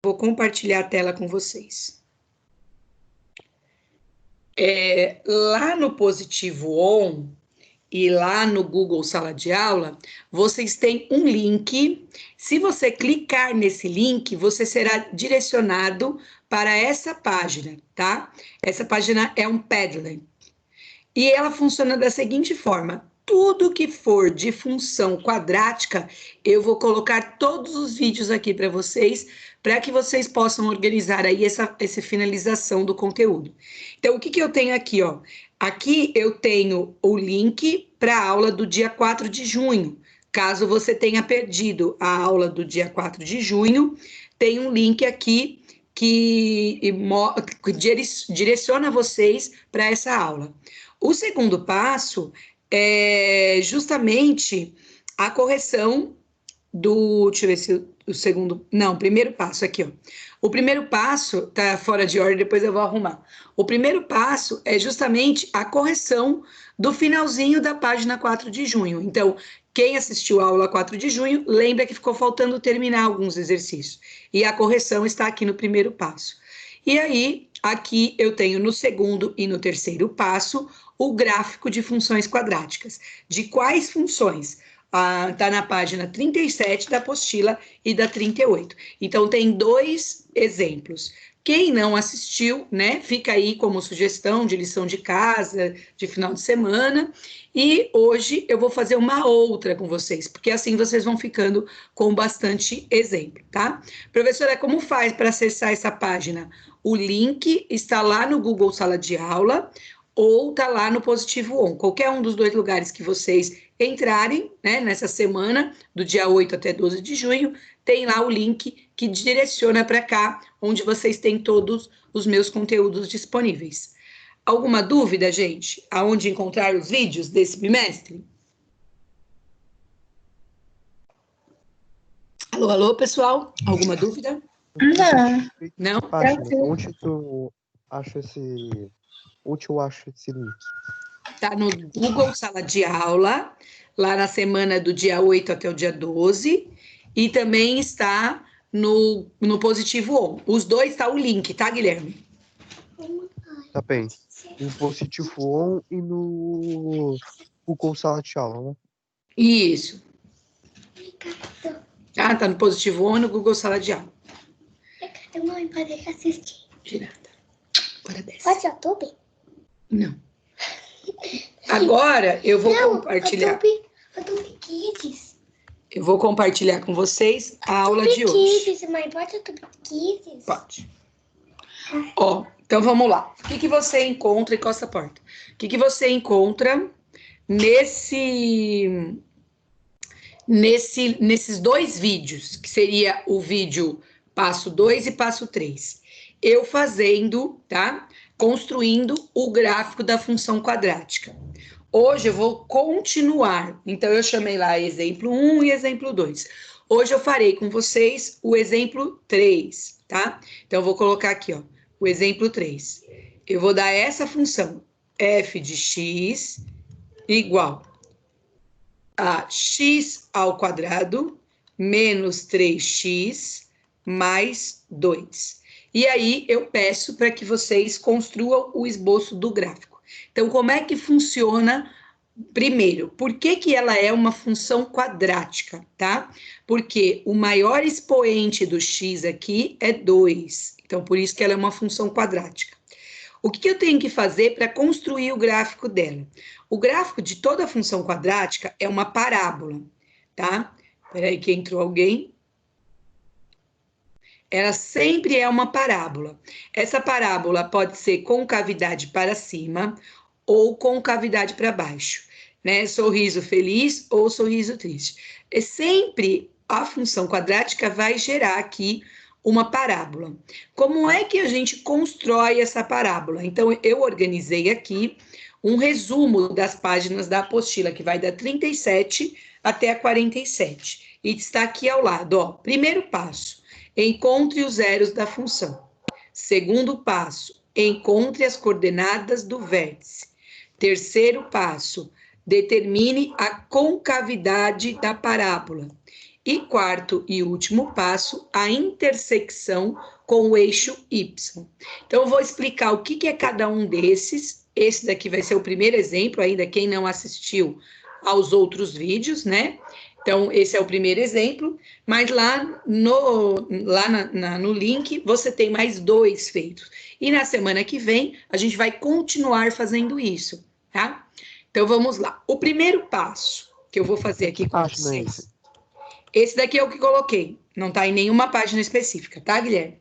Vou compartilhar a tela com vocês. Lá no Positivo On e lá no Google Sala de Aula, vocês têm um link. Se você clicar nesse link, você será direcionado para essa página, tá? Essa página é um Padlet. E ela funciona da seguinte forma: tudo que for de função quadrática, eu vou colocar todos os vídeos aqui para vocês que vocês possam organizar aí essa finalização do conteúdo. Então, o que eu tenho aqui, ó? Aqui eu tenho o link para a aula do dia 4 de junho. Caso você tenha perdido a aula do dia 4 de junho, tem um link aqui que direciona vocês para essa aula. O segundo passo é justamente a correção do. Deixa eu ver se o segundo. Não, o primeiro passo aqui, ó. O primeiro passo tá fora de ordem, depois eu vou arrumar. O primeiro passo é justamente a correção do finalzinho da página 4 de junho. Então, quem assistiu a aula 4 de junho, lembra que ficou faltando terminar alguns exercícios. E a correção está aqui no primeiro passo. E aí, aqui eu tenho no segundo e no terceiro passo o gráfico de funções quadráticas. De quais funções? Está na página 37 da apostila e da 38. Então, tem dois exemplos. Quem não assistiu, né, fica aí como sugestão de lição de casa, de final de semana. E hoje eu vou fazer uma outra com vocês, porque assim vocês vão ficando com bastante exemplo, tá? Professora, como faz para acessar essa página? O link está lá no Google Sala de Aula ou está lá no Positivo On. Qualquer um dos dois lugares que vocês entrarem, né, nessa semana, do dia 8 até 12 de junho, tem lá o link que direciona para cá, onde vocês têm todos os meus conteúdos disponíveis. Alguma dúvida, gente? Aonde encontrar os vídeos desse bimestre? Alô, alô, pessoal? Alguma dúvida? Não. Não? Onde tu acha esse link? Tá no Google Sala de Aula, lá na semana do dia 8 até o dia 12, e também está no Positivo On. Os dois tá o link, tá, Guilherme? Tá bem. No Positivo On e no Google Sala de Aula, né? Isso. Ah, tá no Positivo On e no Google Sala de Aula. Mãe, pode assistir. De nada. Agora desce. Pode YouTube? Não. Agora eu vou compartilhar. YouTube Kids. Eu vou compartilhar com vocês a aula de hoje. Kids, mãe, pode YouTube Kids? Pode. Ó, então vamos lá. O que você encontra, encosta a porta. O que você encontra nesses dois vídeos, que seria o vídeo passo 2 e passo 3. Eu fazendo, tá? Construindo o gráfico da função quadrática. Hoje eu vou continuar. Então, eu chamei lá exemplo 1 e exemplo 2. Hoje eu farei com vocês o exemplo 3, tá? Então, eu vou colocar aqui, ó, o exemplo 3. Eu vou dar essa função, f de x igual a x ao quadrado menos 3x mais 2. E aí, eu peço para que vocês construam o esboço do gráfico. Então, como é que funciona? Primeiro, por que ela é uma função quadrática, tá? Porque o maior expoente do x aqui é 2. Então, por isso que ela é uma função quadrática. O que eu tenho que fazer para construir o gráfico dela? O gráfico de toda função quadrática é uma parábola, tá? Espera aí que entrou alguém. Ela sempre é uma parábola. Essa parábola pode ser concavidade para cima ou concavidade para baixo, né? Sorriso feliz ou sorriso triste. É sempre a função quadrática vai gerar aqui uma parábola. Como é que a gente constrói essa parábola? Então, eu organizei aqui um resumo das páginas da apostila, que vai da 37 até a 47. E está aqui ao lado, ó. Primeiro passo, encontre os zeros da função. Segundo passo, encontre as coordenadas do vértice. Terceiro passo, determine a concavidade da parábola. E quarto e último passo, a intersecção com o eixo Y. Então, eu vou explicar o que é cada um desses. Esse daqui vai ser o primeiro exemplo, ainda quem não assistiu aos outros vídeos, né? Então, esse é o primeiro exemplo, mas lá no link você tem mais 2 feitos. E na semana que vem, a gente vai continuar fazendo isso, tá? Então, vamos lá. O primeiro passo que eu vou fazer aqui com vocês. Esse daqui é o que coloquei. Não está em nenhuma página específica, tá, Guilherme?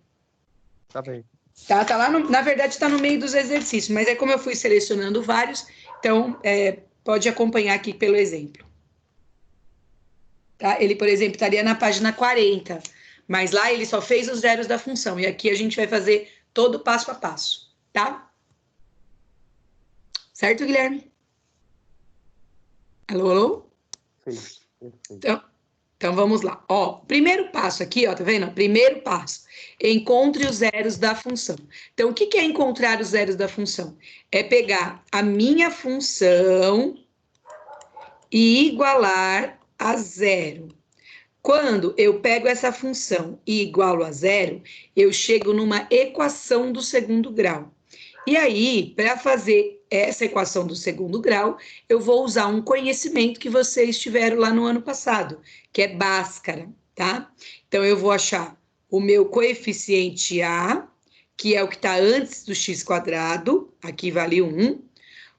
Tá bem. Tá lá, na verdade, está no meio dos exercícios, mas é como eu fui selecionando vários, então pode acompanhar aqui pelo exemplo. Tá? Ele, por exemplo, estaria na página 40, mas lá ele só fez os zeros da função, e aqui a gente vai fazer todo passo a passo, tá? Certo, Guilherme? Alô, alô? Perfeito. Então, vamos lá. Ó, primeiro passo aqui, ó, tá vendo? Primeiro passo, encontre os zeros da função. Então, o que é encontrar os zeros da função? É pegar a minha função e igualar a zero. Quando eu pego essa função e igualo a zero, eu chego numa equação do segundo grau. E aí, para fazer essa equação do segundo grau, eu vou usar um conhecimento que vocês tiveram lá no ano passado, que é Bhaskara, tá? Então, eu vou achar o meu coeficiente A, que é o que está antes do x², aqui vale 1.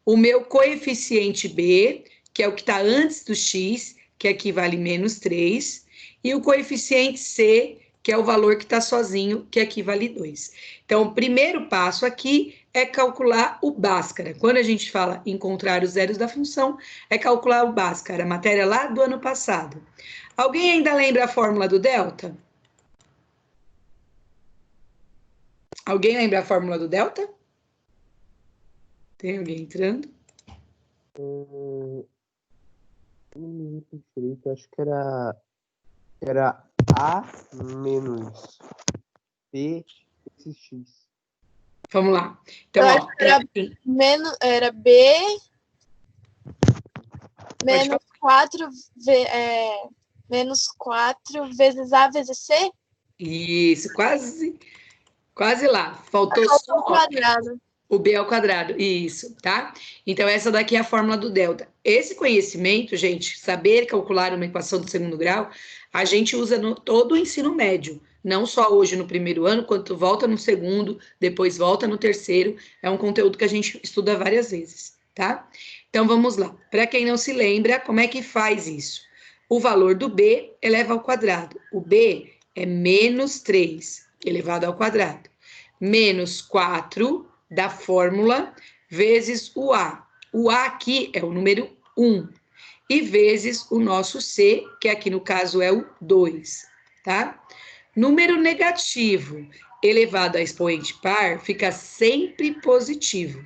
O meu coeficiente B, que é o que está antes do x, que aqui vale -3. E o coeficiente C, que é o valor que está sozinho, que aqui vale 2. Então, o primeiro passo aqui é calcular o Bhaskara. Quando a gente fala encontrar os zeros da função, é calcular o Bhaskara, a matéria lá do ano passado. Alguém ainda lembra a fórmula do delta? Alguém lembra a fórmula do delta? Tem alguém entrando? Não me lembro direito, acho que era A menos B vezes X. Vamos lá. Então, ó, era B menos 4 vezes A vezes C? Isso, quase lá. Faltou só o quadrado. O B ao quadrado, isso, tá? Então, essa daqui é a fórmula do delta. Esse conhecimento, gente, saber calcular uma equação do segundo grau, a gente usa no todo o ensino médio. Não só hoje no primeiro ano, quanto volta no segundo, depois volta no terceiro. É um conteúdo que a gente estuda várias vezes, tá? Então, vamos lá. Para quem não se lembra, como é que faz isso? O valor do B eleva ao quadrado. O B é -3 elevado ao quadrado. Menos 4 da fórmula vezes o A. O A aqui é o número 1. E vezes o nosso C, que aqui no caso é o 2, tá? Número negativo elevado a expoente par fica sempre positivo.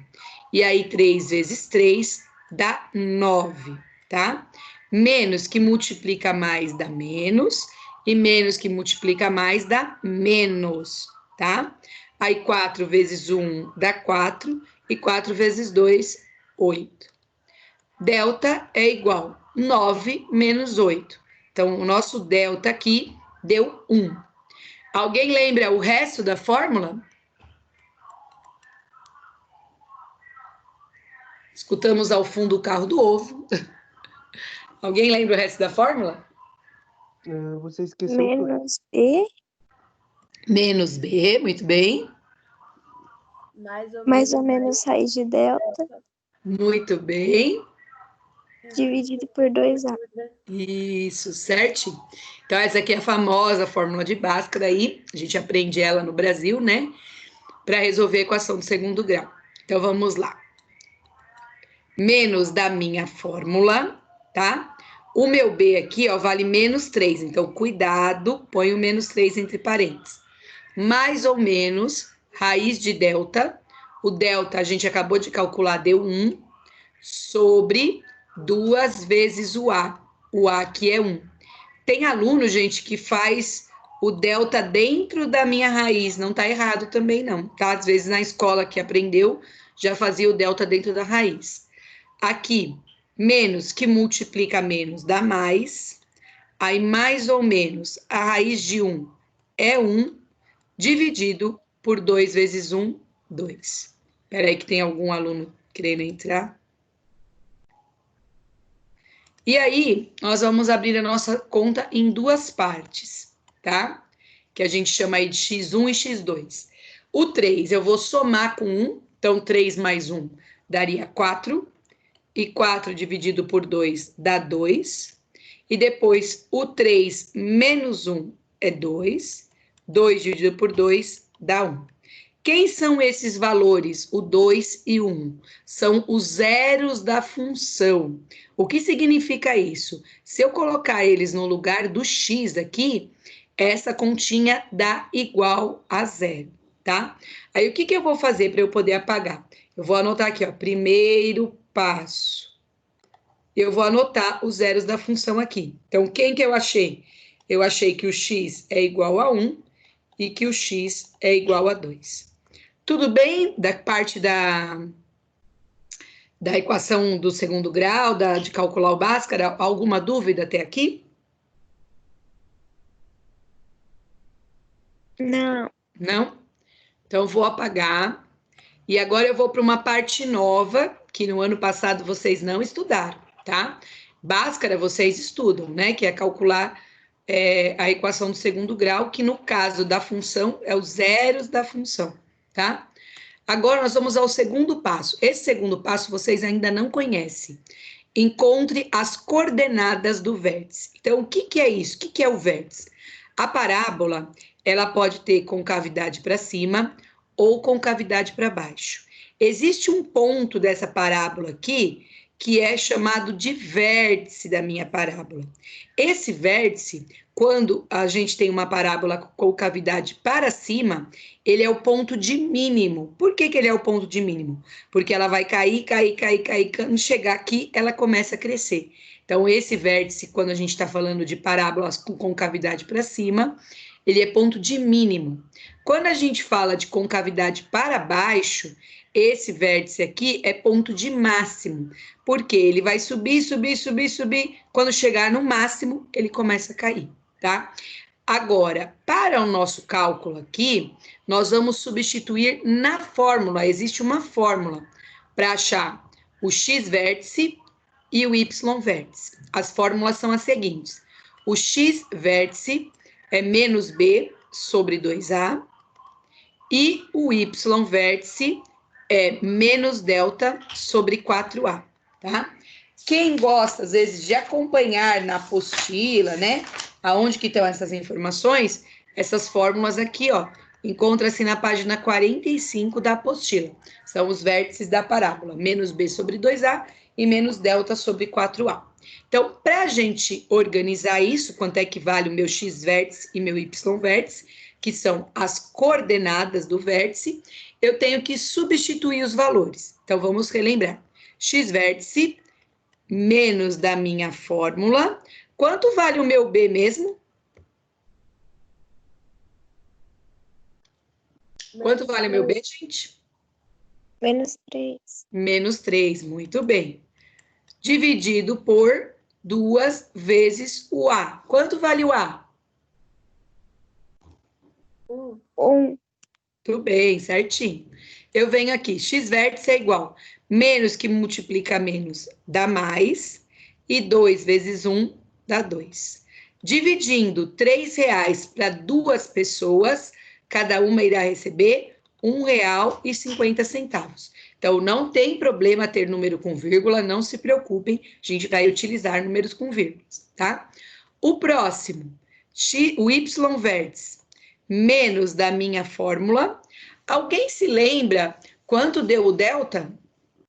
E aí, 3 vezes 3 dá 9, tá? Menos que multiplica mais dá menos, e menos que multiplica mais dá menos, tá? Aí, 4 vezes 1 dá 4, e 4 vezes 2, 8. Delta é igual 9 menos 8. Então, o nosso delta aqui deu 1. Alguém lembra o resto da fórmula? Escutamos ao fundo o carro do ovo. Alguém lembra o resto da fórmula? Você esqueceu. Menos B. Menos B, muito bem. Mais ou menos raiz de delta. Muito bem. Dividido por 2A. Isso, certo? Então, essa aqui é a famosa fórmula de Bhaskara aí. A gente aprende ela no Brasil, né? Para resolver a equação do segundo grau. Então, vamos lá. Menos da minha fórmula, tá? O meu B aqui, ó, vale -3. Então, cuidado, põe o -3 entre parênteses. Mais ou menos raiz de delta. O delta a gente acabou de calcular, deu 1, sobre 2 vezes o A. O A aqui é 1. Tem aluno, gente, que faz o delta dentro da minha raiz. Não tá errado também, não, tá? Às vezes na escola que aprendeu, já fazia o delta dentro da raiz. Aqui, menos que multiplica menos dá mais. Aí, mais ou menos, a raiz de 1 é 1, dividido por 2 vezes 1, 2. Espera aí que tem algum aluno querendo entrar. E aí, nós vamos abrir a nossa conta em duas partes, tá? Que a gente chama aí de x1 e x2. O 3 eu vou somar com 1, então 3 mais 1 daria 4, e 4 dividido por 2 dá 2, e depois o 3 menos 1 é 2, 2 dividido por 2 dá 1. Quem são esses valores, o 2 e o 1? São os zeros da função. O que significa isso? Se eu colocar eles no lugar do x aqui, essa continha dá igual a zero, tá? Aí, o que eu vou fazer para eu poder apagar? Eu vou anotar aqui, ó, primeiro passo. Eu vou anotar os zeros da função aqui. Então, quem que eu achei? Eu achei que o x é igual a 1 e que o x é igual a 2. Tudo bem da parte da equação do segundo grau, de calcular o Bhaskara? Alguma dúvida até aqui? Não. Não? Então, eu vou apagar. E agora eu vou para uma parte nova, que no ano passado vocês não estudaram, tá? Bhaskara vocês estudam, né? Que é calcular a equação do segundo grau, que no caso da função é os zeros da função, tá? Agora nós vamos ao segundo passo. Esse segundo passo vocês ainda não conhecem. Encontre as coordenadas do vértice. Então, o que é isso? O que é o vértice? A parábola, ela pode ter concavidade para cima ou concavidade para baixo. Existe um ponto dessa parábola aqui que é chamado de vértice da minha parábola. Esse vértice, quando a gente tem uma parábola com concavidade para cima, ele é o ponto de mínimo. Por que ele é o ponto de mínimo? Porque ela vai cair, quando chegar aqui, ela começa a crescer. Então, esse vértice, quando a gente está falando de parábolas com concavidade para cima, ele é ponto de mínimo. Quando a gente fala de concavidade para baixo, esse vértice aqui é ponto de máximo, porque ele vai subir, subir, subir, subir. Quando chegar no máximo, ele começa a cair, tá? Agora, para o nosso cálculo aqui, nós vamos substituir na fórmula. Existe uma fórmula para achar o x-vértice e o y-vértice. As fórmulas são as seguintes. O x-vértice é menos b sobre 2a e o y-vértice é menos delta sobre 4a, tá? Quem gosta, às vezes, de acompanhar na apostila, né? Aonde que estão essas informações? Essas fórmulas aqui, ó, encontra-se na página 45 da apostila. São os vértices da parábola, menos b sobre 2a e menos delta sobre 4a. Então, para a gente organizar isso, quanto é que vale o meu x-vértice e meu y-vértice, que são as coordenadas do vértice, eu tenho que substituir os valores. Então, vamos relembrar. X-vértice menos da minha fórmula. Quanto vale o meu B mesmo? Quanto vale o meu B, gente? Menos 3. Menos 3, muito bem. Dividido por 2 vezes o A. Quanto vale o A? 1. Tudo bem, certinho. Eu venho aqui, x-vértice é igual. Menos que multiplica menos dá mais. E 2 vezes 1 dá 2. Dividindo R$3 para 2 pessoas, cada uma irá receber R$1,50. Então, não tem problema ter número com vírgula, não se preocupem, a gente vai utilizar números com vírgulas, tá? O próximo, o y-vértice, menos da minha fórmula. Alguém se lembra quanto deu o delta,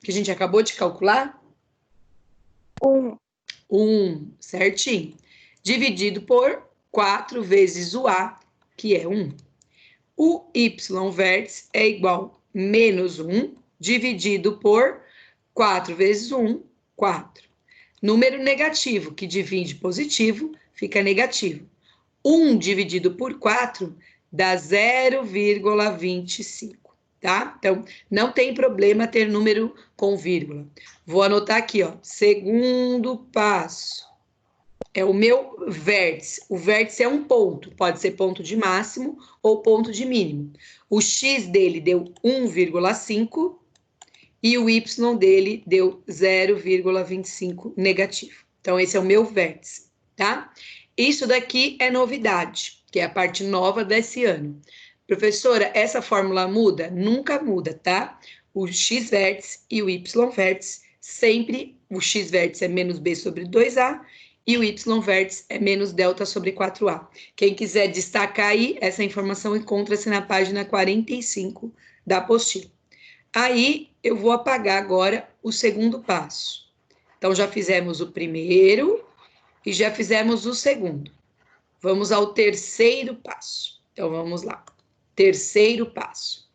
que a gente acabou de calcular? 1. 1, certinho. Dividido por 4 vezes o A, que é 1. O y-vértice é igual a menos 1, dividido por 4 vezes 1, 4. Número negativo, que divide positivo, fica negativo. 1 dividido por 4 dá 0,25, tá? Então, não tem problema ter número com vírgula. Vou anotar aqui, ó, segundo passo. é o meu vértice. O vértice é um ponto, pode ser ponto de máximo ou ponto de mínimo. O x dele deu 1,5 e o y dele deu 0,25 negativo. Então, esse é o meu vértice, tá? Isso daqui é novidade, que é a parte nova desse ano. Professora, essa fórmula muda? Nunca muda, tá? O x vértice e o y vértice, sempre o x vértice é menos b sobre 2a e o y vértice é menos delta sobre 4a. Quem quiser destacar aí, essa informação encontra-se na página 45 da apostila. Aí, eu vou apagar agora o segundo passo. Então, já fizemos o primeiro e já fizemos o segundo. Vamos ao terceiro passo. Então, vamos lá. Terceiro passo.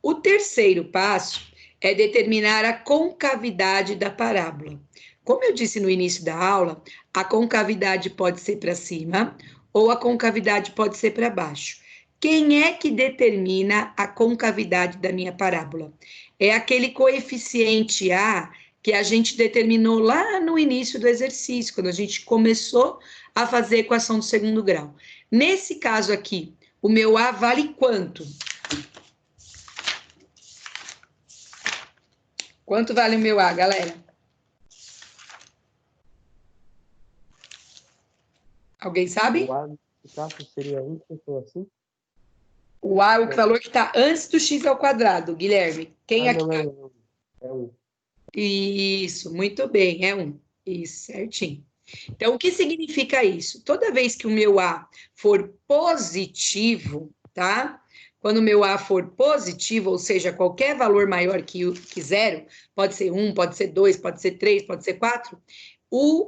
O terceiro passo é determinar a concavidade da parábola. Como eu disse no início da aula, a concavidade pode ser para cima ou a concavidade pode ser para baixo. Quem é que determina a concavidade da minha parábola? É aquele coeficiente A que a gente determinou lá no início do exercício, quando a gente começou a fazer a equação do segundo grau. Nesse caso aqui, o meu A vale quanto? Quanto vale o meu A, galera? Alguém sabe? O A do caso seria 1, assim? O A é o valor que está antes do x ao quadrado, Guilherme. Quem aqui? Não. É 1. Isso, muito bem, é 1. Isso, certinho. Então, o que significa isso? Toda vez que o meu A for positivo, tá? Quando o meu A for positivo, ou seja, qualquer valor maior que 0, pode ser 1, pode ser 2, pode ser 3, pode ser 4,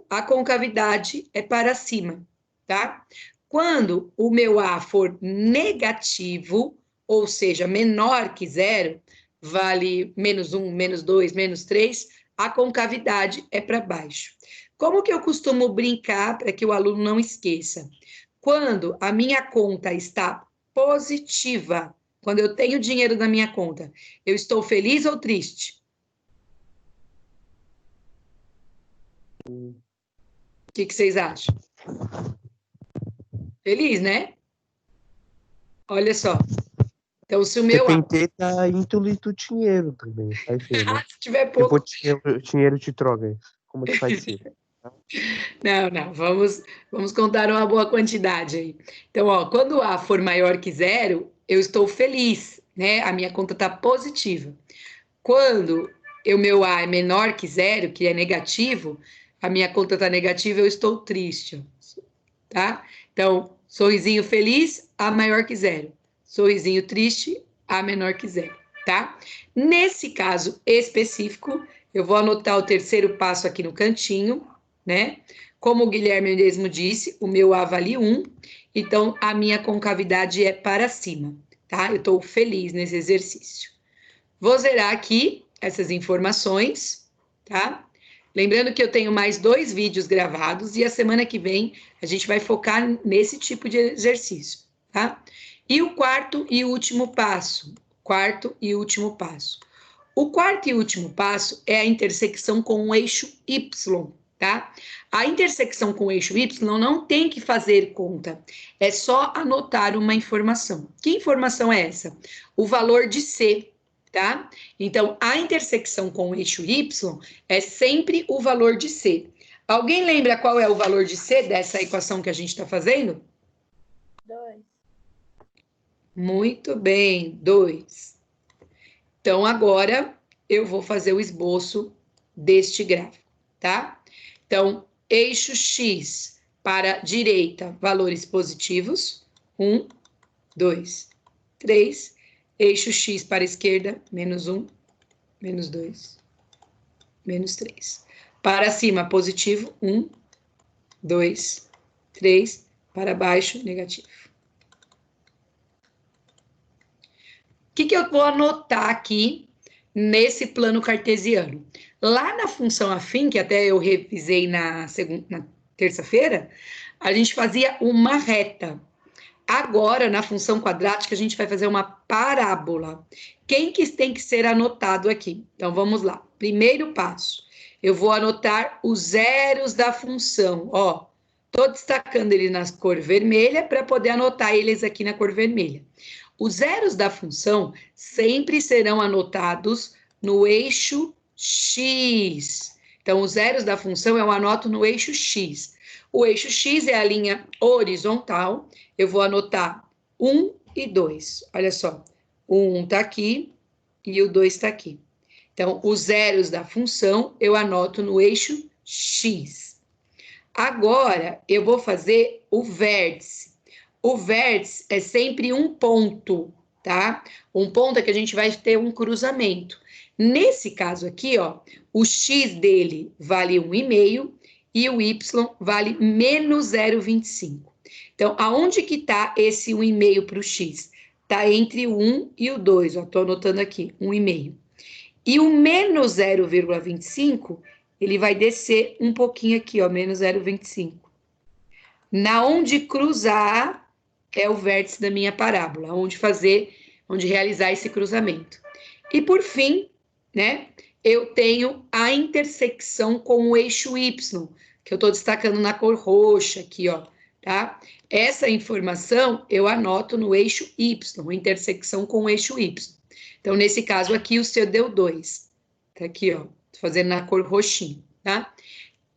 a concavidade é para cima, tá? Quando o meu A for negativo, ou seja, menor que 0, vale menos 1, menos 2, menos 3, a concavidade é para baixo. Como que eu costumo brincar para que o aluno não esqueça? Quando a minha conta está positiva, quando eu tenho dinheiro na minha conta, eu estou feliz ou triste? O que vocês acham? Feliz, né? Olha só. Então, se o meu... Depende da índole do dinheiro também, vai ver, né? Se tiver pouco... Depois dinheiro te droga, como que vai ser? Não, vamos contar uma boa quantidade aí. Então, ó, quando o A for maior que 0, eu estou feliz, né? A minha conta está positiva. Quando o meu A é menor que 0, que é negativo, a minha conta está negativa, eu estou triste, tá? Então, sorrisinho feliz, A maior que 0. Sorrisinho triste, A menor que 0, tá? Nesse caso específico, eu vou anotar o terceiro passo aqui no cantinho, né? Como o Guilherme mesmo disse, o meu A vale 1, então a minha concavidade é para cima, tá? Eu estou feliz nesse exercício. Vou zerar aqui essas informações, tá? Lembrando que eu tenho mais 2 vídeos gravados e a semana que vem a gente vai focar nesse tipo de exercício, tá? E o quarto e último passo. Quarto e último passo. O quarto e último passo é a intersecção com o eixo Y, tá? A intersecção com o eixo Y não tem que fazer conta, é só anotar uma informação. Que informação é essa? O valor de C, tá? Então, a intersecção com o eixo Y é sempre o valor de C. Alguém lembra qual é o valor de C dessa equação que a gente está fazendo? 2. Muito bem, 2. Então, agora eu vou fazer o esboço deste gráfico, tá? Então, eixo X para direita, valores positivos, 1, 2, 3. Eixo X para esquerda, menos 1, menos 2, menos 3. Para cima, positivo, 1, 2, 3. Para baixo, negativo. O que eu vou anotar aqui nesse plano cartesiano? Lá na função afim, que até eu revisei na terça-feira, a gente fazia uma reta. Agora, na função quadrática, a gente vai fazer uma parábola. Quem que tem que ser anotado aqui? Então, vamos lá. Primeiro passo, eu vou anotar os zeros da função. Ó, Estou destacando ele na cor vermelha para poder anotar eles aqui na cor vermelha. Os zeros da função sempre serão anotados no eixo X. Então, os zeros da função eu anoto no eixo X. O eixo X é a linha horizontal. Eu vou anotar 1 e 2. Olha só, o 1 está aqui e o 2 está aqui. Então, os zeros da função eu anoto no eixo X. Agora, eu vou fazer o vértice. O vértice é sempre um ponto, tá? Um ponto é que a gente vai ter um cruzamento. Nesse caso aqui, ó, o x dele vale 1,5 e o y vale menos 0,25. Então, aonde que tá esse 1,5 para o x? Tá entre o 1 e o 2, ó, tô anotando aqui, 1,5. E o menos 0,25, ele vai descer um pouquinho aqui, ó, menos 0,25. Na onde cruzar é o vértice da minha parábola, onde realizar esse cruzamento. E por fim, né, eu tenho a intersecção com o eixo Y, que eu estou destacando na cor roxa aqui, ó, tá? Essa informação eu anoto no eixo Y, intersecção com o eixo Y. Então, nesse caso aqui, o seu deu 2. Tá aqui, ó, tô fazendo na cor roxinho, tá?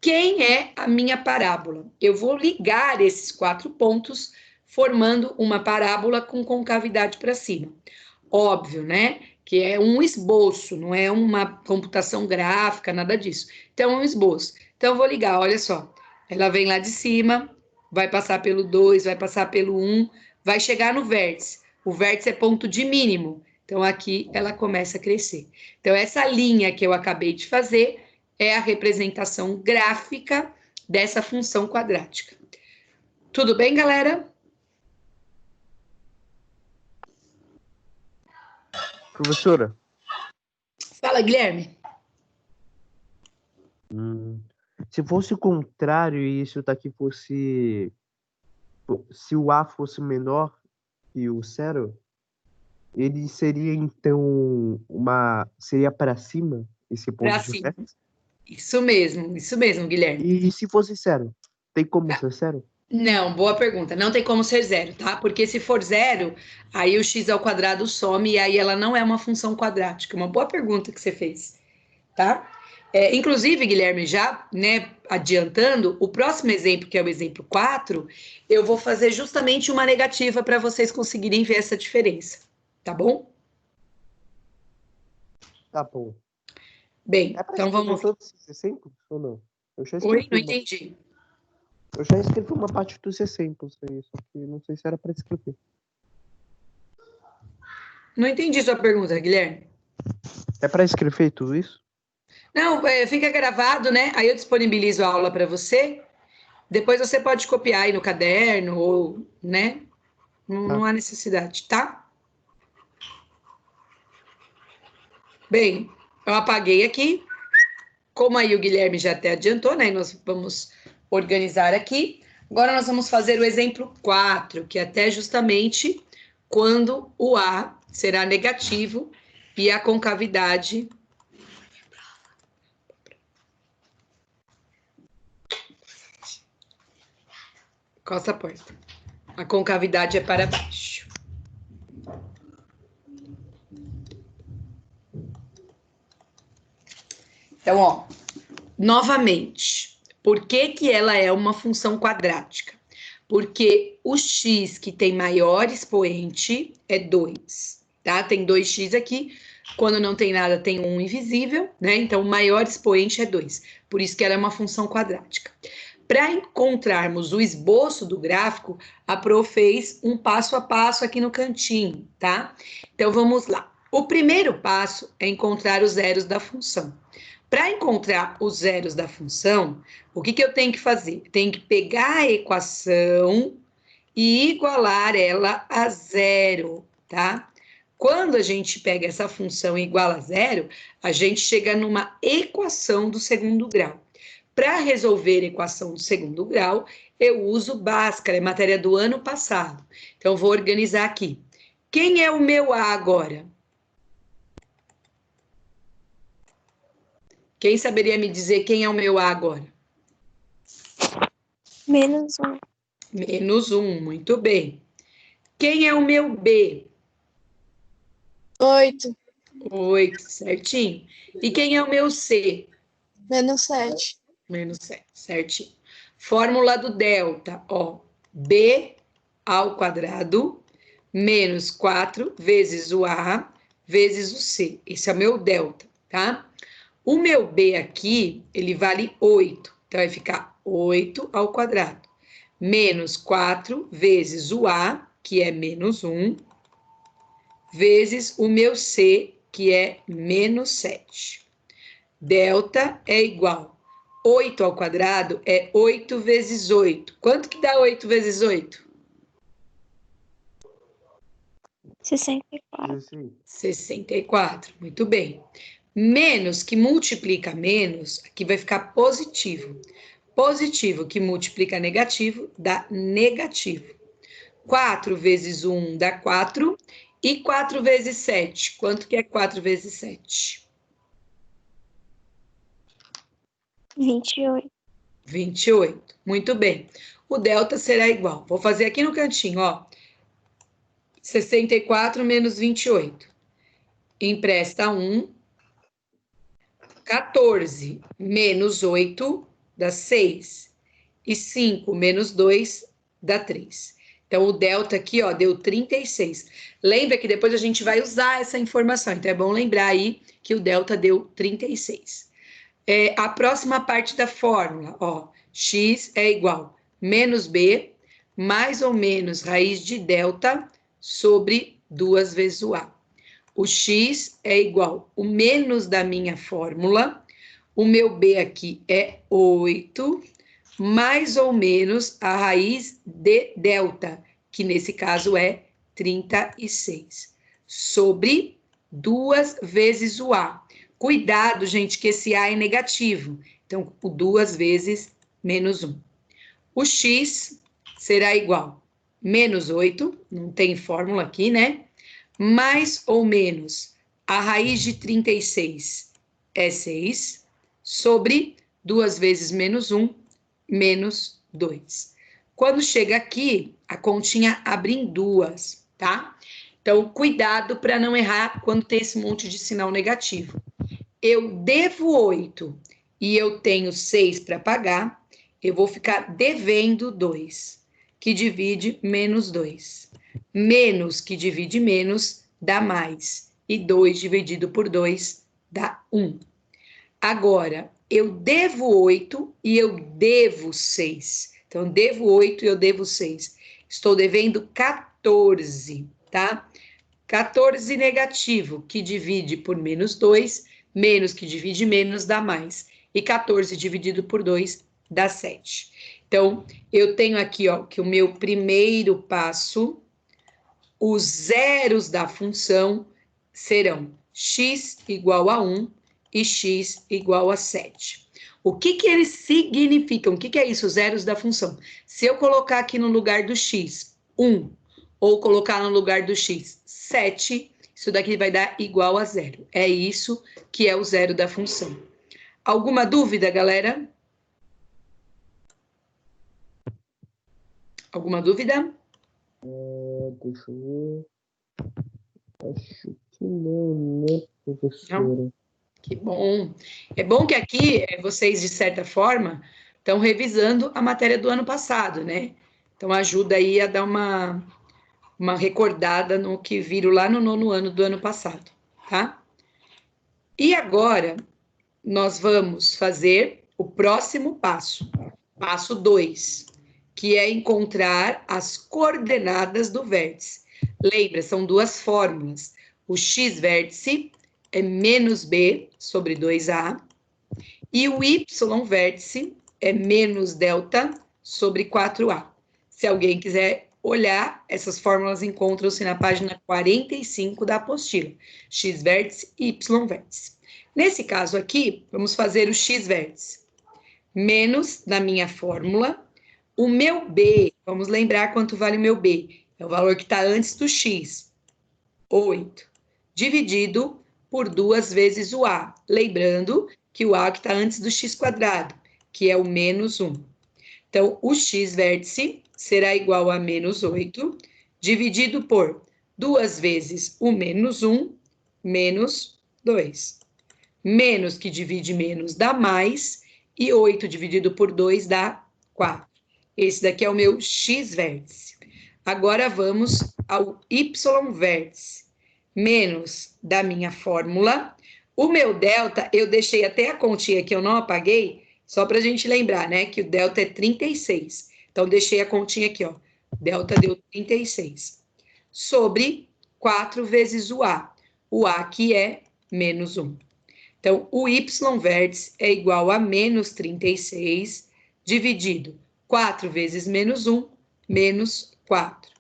Quem é a minha parábola? Eu vou ligar esses 4 pontos, formando uma parábola com concavidade para cima. Óbvio, né? Que é um esboço, não é uma computação gráfica, nada disso. Então, é um esboço. Então, eu vou ligar, olha só. Ela vem lá de cima, vai passar pelo 2, vai passar pelo 1, vai chegar no vértice. O vértice é ponto de mínimo. Então, aqui ela começa a crescer. Então, essa linha que eu acabei de fazer é a representação gráfica dessa função quadrática. Tudo bem, galera? Professora, Fala, Guilherme. se fosse o contrário e isso daqui fosse... Se o A fosse menor que o zero, ele seria, então, seria para cima, esse ponto Para de cima. vértice? Isso mesmo, Guilherme. E se fosse zero? Tem como ser zero? Não, boa pergunta. Não tem como ser zero, tá? Porque se for zero, aí o x ao quadrado some e aí ela não é uma função quadrática. Uma boa pergunta que você fez, tá? Inclusive, Guilherme, já, né, adiantando, o próximo exemplo, que é o exemplo 4, eu vou fazer justamente uma negativa para vocês conseguirem ver essa diferença, tá bom? Tá bom. Bem, É para então escrever vamos. todos esses exemplos ou não? Eu já Oi, escrevi não uma, entendi. eu já escrevi uma parte dos exemplos aí, só que não sei se era para escrever. Não entendi sua pergunta, Guilherme. É para escrever tudo isso? Não, fica gravado, né? Aí eu disponibilizo a aula para você. Depois você pode copiar aí no caderno, ou, né? Não, Tá. não há necessidade, tá? Bem, eu apaguei aqui. Como aí o Guilherme já até adiantou, né? Nós vamos organizar aqui. Agora nós vamos fazer o exemplo 4, que é até justamente quando o A será negativo e a concavidade. Costa a porta. A concavidade é para baixo. Então, ó, novamente, por que que ela é uma função quadrática? Porque o x que tem maior expoente é 2, tá? Tem 2x aqui, quando não tem nada tem um invisível, né? Então, o maior expoente é 2, por isso que ela é uma função quadrática. Para encontrarmos o esboço do gráfico, a Pro fez um passo a passo aqui no cantinho, tá? Então, vamos lá. O primeiro passo é encontrar os zeros da função. Para encontrar os zeros da função, o que eu tenho que fazer? Tenho que pegar a equação e igualar ela a zero, tá? Quando a gente pega essa função igual a zero, a gente chega numa equação do segundo grau. Para resolver a equação do segundo grau, eu uso Bhaskara, é matéria do ano passado. Então, vou organizar aqui. Quem é o meu A agora? Quem saberia me dizer quem é o meu A agora? Menos 1. Menos 1, muito bem. Quem é o meu B? 8, 8, certinho. E quem é o meu C? menos 7. Menos 7, certinho. Fórmula do delta, ó. B ao quadrado menos 4 vezes o A vezes o C. Esse é o meu delta, tá? O meu B aqui, ele vale 8. Então, vai ficar 8 ao quadrado. Menos 4 vezes o A, que é menos 1, vezes o meu C, que é menos 7. Delta é igual. 8 ao quadrado é 8 vezes 8. Quanto que dá 8 vezes 8? 64. 64. Muito bem. Menos que multiplica menos, aqui vai ficar positivo. Positivo que multiplica negativo, dá negativo. 4 vezes 1 dá 4. E 4 vezes 7. Quanto que é 4 vezes 7? 28. 28. Muito bem. O delta será igual. Vou fazer aqui no cantinho, ó. 64 menos 28. Empresta 1. 14 menos 8 dá 6. E 5 menos 2 dá 3. Então, o delta aqui, ó, deu 36. Lembra que depois a gente vai usar essa informação. Então, é bom lembrar aí que o delta deu 36. A próxima parte da fórmula, ó, x é igual menos b, mais ou menos raiz de delta sobre 2 vezes o a. O x é igual o menos da minha fórmula, o meu b aqui é 8, mais ou menos a raiz de delta, que nesse caso é 36, sobre 2 vezes o a. Cuidado, gente, que esse A é negativo. Então, o 2 vezes menos 1. O x será igual menos 8, não tem fórmula aqui, né? Mais ou menos a raiz de 36 é 6, sobre 2 vezes menos 1, menos 2. Quando chega aqui, a continha abre em 2, tá? Então, cuidado para não errar quando tem esse monte de sinal negativo. Eu devo 8 e eu tenho 6 para pagar, eu vou ficar devendo 2, que divide menos 2. Menos que divide menos dá mais. E 2 dividido por 2 dá 1. Agora, eu devo 8 e eu devo 6. Então, devo 8 e eu devo 6. Estou devendo 14, tá? 14 negativo, que divide por menos 2, menos que divide menos dá mais. E 14 dividido por 2 dá 7. Então, eu tenho aqui, ó, que o meu primeiro passo, os zeros da função serão x igual a 1 e x igual a 7. O que que eles significam? O que que é isso, os zeros da função? Se eu colocar aqui no lugar do x 1, ou colocar no lugar do x 7, isso daqui vai dar igual a 0. É isso que é o zero da função. Alguma dúvida, galera? Alguma dúvida? Deixa eu ver. Acho que não, né, professora? Não? Que bom. É bom que aqui vocês, de certa forma, estão revisando a matéria do ano passado, né? Então, ajuda aí a dar uma recordada no que viram lá no 9º ano do ano passado, tá? E agora, nós vamos fazer o próximo passo, passo 2, que é encontrar as coordenadas do vértice. Lembra, são duas fórmulas. O x-vértice é menos b sobre 2a, e o y-vértice é menos delta sobre 4a. Se alguém quiser olhar, essas fórmulas encontram-se na página 45 da apostila. X-vértice e y-vértice. Nesse caso aqui, vamos fazer o x-vértice. Menos, na minha fórmula, o meu b, vamos lembrar quanto vale o meu b. É o valor que está antes do x, 8, dividido por 2 vezes o a. Lembrando que o a que está antes do x², que é o menos 1. Então, o x vértice será igual a menos 8, dividido por 2 vezes o menos 1, menos 2. Menos que divide menos dá mais, e 8 dividido por 2 dá 4. Esse daqui é o meu x vértice. Agora vamos ao y vértice. Menos da minha fórmula. O meu delta, eu deixei até a continha que eu não apaguei, só para a gente lembrar, né? Que o delta é 36. Então, deixei a continha aqui, ó. Delta deu 36. Sobre 4 vezes o A. O A aqui é menos 1. Então, o y vértice é igual a menos 36, dividido 4 vezes menos 1, menos 4.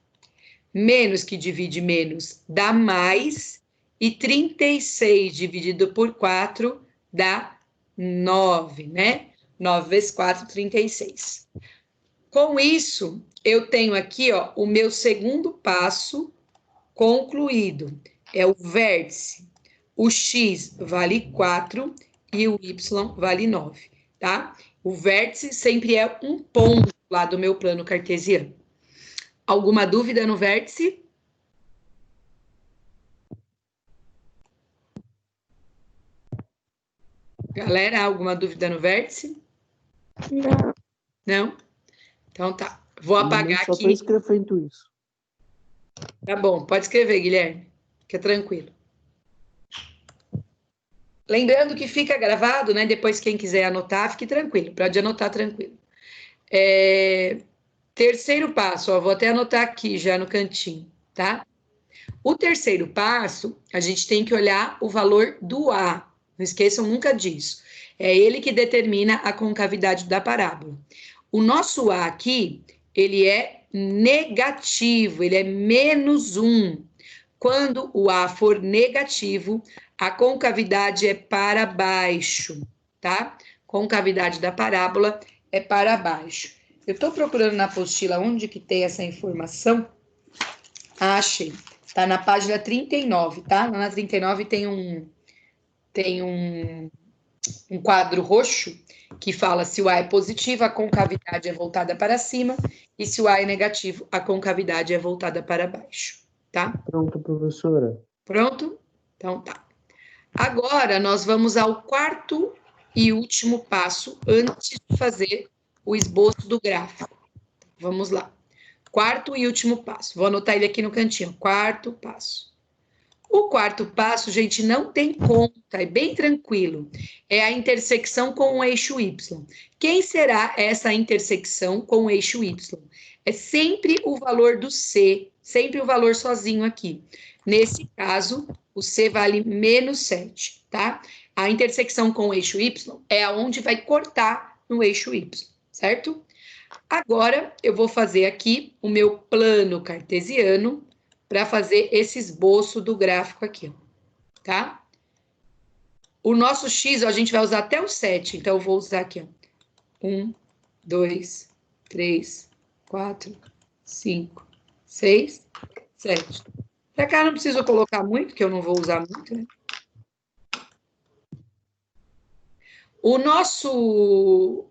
Menos que divide menos dá mais, e 36 dividido por 4 dá 9, né? 9 vezes 4, 36. Com isso, eu tenho aqui, ó, o meu segundo passo concluído. É o vértice. O x vale 4 e o y vale 9, tá? O vértice sempre é um ponto lá do meu plano cartesiano. Alguma dúvida no vértice? Galera, alguma dúvida no vértice? Não. Não? Então tá. Vou apagar Só aqui. tô escrevendo isso. Tá bom, pode escrever, Guilherme. Fica tranquilo. Lembrando que fica gravado, né? Depois, quem quiser anotar, fique tranquilo. Pode anotar tranquilo. Terceiro passo, ó, vou até anotar aqui já no cantinho, tá? O terceiro passo, a gente tem que olhar o valor do A. Não esqueçam nunca disso. É ele que determina a concavidade da parábola. O nosso A aqui, ele é negativo, ele é menos 1. Quando o A for negativo, a concavidade é para baixo, tá? Concavidade da parábola é para baixo. Eu estou procurando na apostila onde que tem essa informação. Ah, achei. Tá na página 39, tá? Lá na 39 tem um quadro roxo que fala se o A é positivo, a concavidade é voltada para cima, e se o A é negativo, a concavidade é voltada para baixo, tá? Pronto, professora. Pronto? Então tá. Agora nós vamos ao quarto e último passo antes de fazer o esboço do gráfico. Vamos lá. Quarto e último passo. Vou anotar ele aqui no cantinho. Quarto passo. O quarto passo, gente, não tem conta, é bem tranquilo. É a intersecção com o eixo Y. Quem será essa intersecção com o eixo Y? É sempre o valor do C, sempre o valor sozinho aqui. Nesse caso, o C vale menos 7, tá? A intersecção com o eixo Y é aonde vai cortar no eixo Y, certo? Agora, eu vou fazer aqui o meu plano cartesiano para fazer esse esboço do gráfico aqui, ó, tá? O nosso x, ó, a gente vai usar até o 7, então eu vou usar aqui, ó. 1, 2, 3, 4, 5, 6, 7. Pra cá não preciso colocar muito, porque eu não vou usar muito, né? O nosso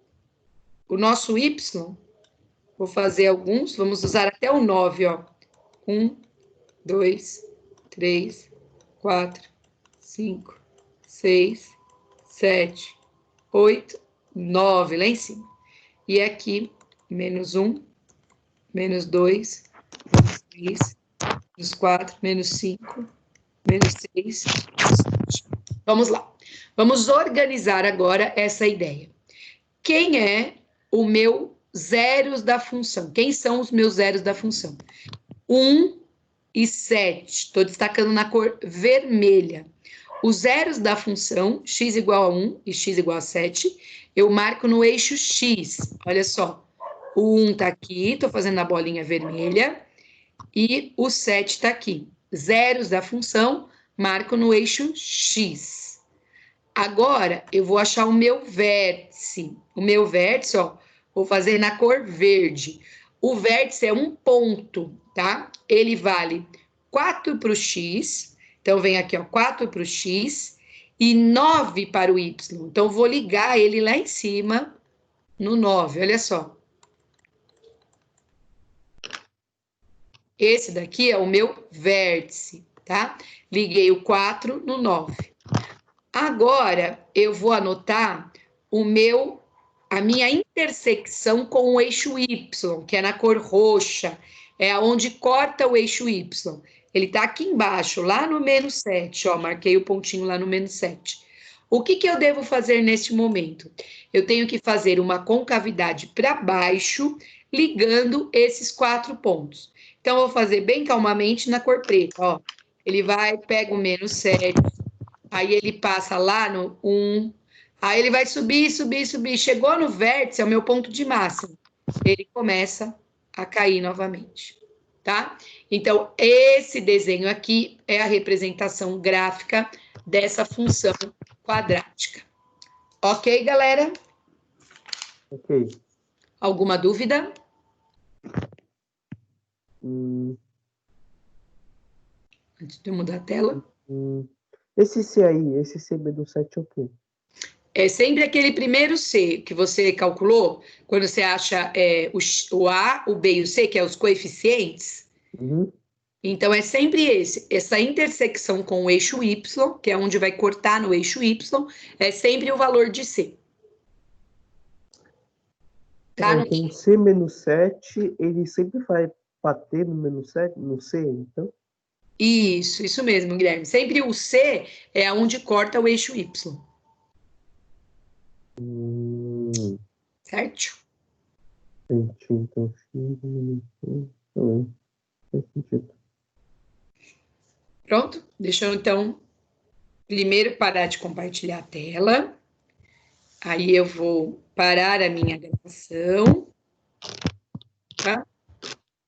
y, vou fazer alguns, vamos usar até o 9, ó. 1, 2, 3, 4, 5, 6, 7, 8, 9, lá em cima. E aqui, menos 1, menos 2, menos 3, menos 4, menos 5, menos 6, menos 7. Vamos lá. Vamos organizar agora essa ideia. Quem é o meu zeros da função? Quem são os meus zeros da função? 1 e 7. Estou destacando na cor vermelha. Os zeros da função, x igual a 1 e x igual a 7, eu marco no eixo x. Olha só, o 1 está aqui, estou fazendo a bolinha vermelha, e o 7 está aqui. Zeros da função, marco no eixo x. Agora, eu vou achar o meu vértice. O meu vértice, ó, vou fazer na cor verde. O vértice é um ponto, tá? Ele vale 4 para o x. Então, vem aqui, ó, 4 para o x e 9 para o y. Então, vou ligar ele lá em cima no 9, olha só. Esse daqui é o meu vértice, tá? Liguei o 4 no 9. Agora, eu vou anotar a minha intersecção com o eixo Y, que é na cor roxa, é onde corta o eixo Y. Ele está aqui embaixo, lá no menos 7, ó, marquei o pontinho lá no menos 7. O que eu devo fazer neste momento? Eu tenho que fazer uma concavidade para baixo, ligando esses 4 pontos. Então, eu vou fazer bem calmamente na cor preta, ó. Ele vai, pega o menos 7, aí ele passa lá no 1, aí ele vai subir, subir, subir. Chegou no vértice, é o meu ponto de máximo. Ele começa a cair novamente, tá? Então, esse desenho aqui é a representação gráfica dessa função quadrática. Ok, galera? Ok. Alguma dúvida? Antes de eu mudar a tela. Esse C aí, esse C menos 7 é o quê? É sempre aquele primeiro C que você calculou, quando você acha o A, o B e o C, que é os coeficientes. Uhum. Então, é sempre essa intersecção com o eixo Y, que é onde vai cortar no eixo Y, é sempre o valor de C. Tá? Então, C menos 7, ele sempre vai bater no menos 7, no C, então? Isso mesmo, Guilherme. Sempre o C é onde corta o eixo Y. Certo? Então, faz sentido. Pronto? Deixa eu, então, primeiro parar de compartilhar a tela. Aí eu vou parar a minha gravação.